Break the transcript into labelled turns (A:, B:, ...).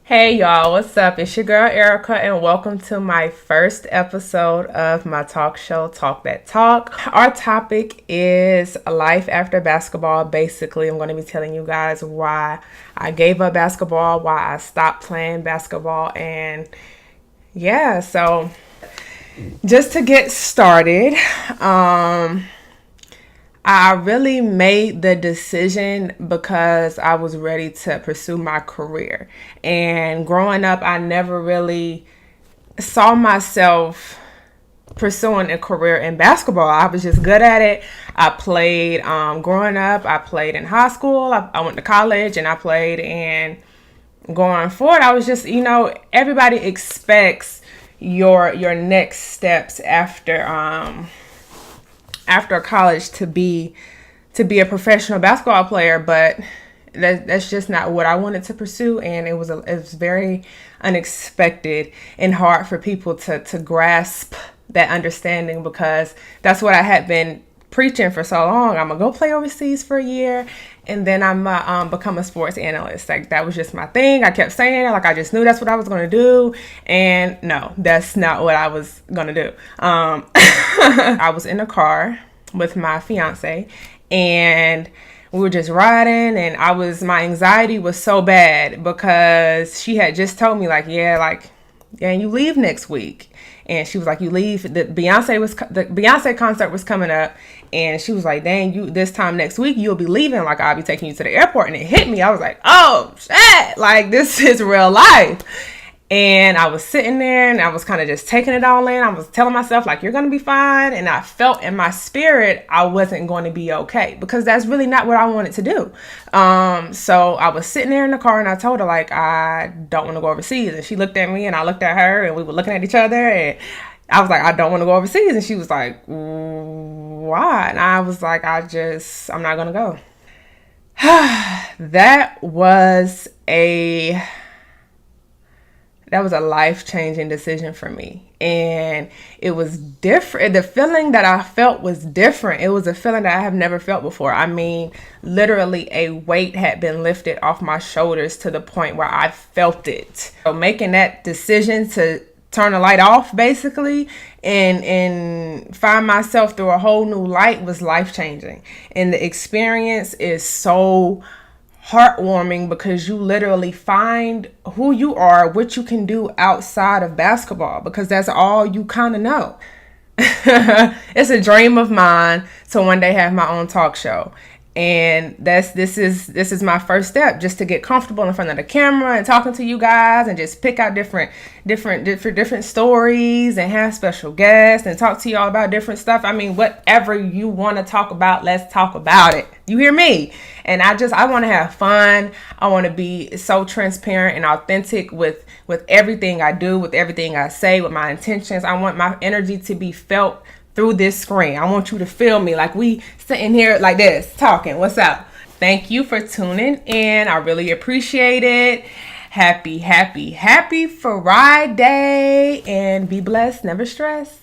A: Hey y'all, what's up? It's your girl Erica, and welcome to my first episode of my talk show, Talk That Talk. Our topic is life after basketball. Basically, I'm going to be telling you guys why I gave up basketball, why I stopped playing basketball, and yeah, so just to get started, I really made the decision because I was ready to pursue my career. And growing up, I never really saw myself pursuing a career in basketball. I was just good at it. I played growing up. I played in high school. I went to college and I played. And going forward, I was just, everybody expects your next steps after college to be a professional basketball player, but that's just not what I wanted to pursue, and it was very unexpected and hard for people to grasp that understanding, because that's what I had been preaching for so long. I'm gonna go play overseas for a year, and then I'm become a sports analyst. Like, that was just my thing. I kept saying it, like I just knew that's what I was gonna do, and no, that's not what I was gonna do. I was in a car with my fiance, and we were just riding, and my anxiety was so bad because she had just told me, yeah, you leave next week. And she was like, you leave. The Beyonce concert was coming up, and she was like, dang, this time next week you'll be leaving. Like, I'll be taking you to the airport. And it hit me. I was like, oh shit, like, this is real life. And I was sitting there and I was kind of just taking it all in. I was telling myself, like, you're going to be fine. And I felt in my spirit I wasn't going to be okay, because that's really not what I wanted to do. So I was sitting there in the car, and I told her, like, I don't want to go overseas. And she looked at me and I looked at her, and we were looking at each other, and I was like, I don't want to go overseas. And she was like, why? And I was like, I'm not going to go. That was a life-changing decision for me. And it was different. The feeling that I felt was different. It was a feeling that I have never felt before. I mean, literally a weight had been lifted off my shoulders to the point where I felt it. So making that decision to turn the light off, basically, and find myself through a whole new light was life-changing. And the experience is so heartwarming, because you literally find who you are, what you can do outside of basketball, because that's all you kind of know. It's a dream of mine to one day have my own talk show. And this is my first step, just to get comfortable in front of the camera and talking to you guys, and just pick out different stories, and have special guests and talk to y'all about different stuff. I mean, whatever you want to talk about, let's talk about it. You hear me? And I want to have fun. I want to be so transparent and authentic with everything I do, with everything I say, with my intentions. I want my energy to be felt through this screen. I want you to feel me, like we sitting here like this, talking. What's up? Thank you for tuning in. I really appreciate it. Happy Friday, and be blessed, never stress.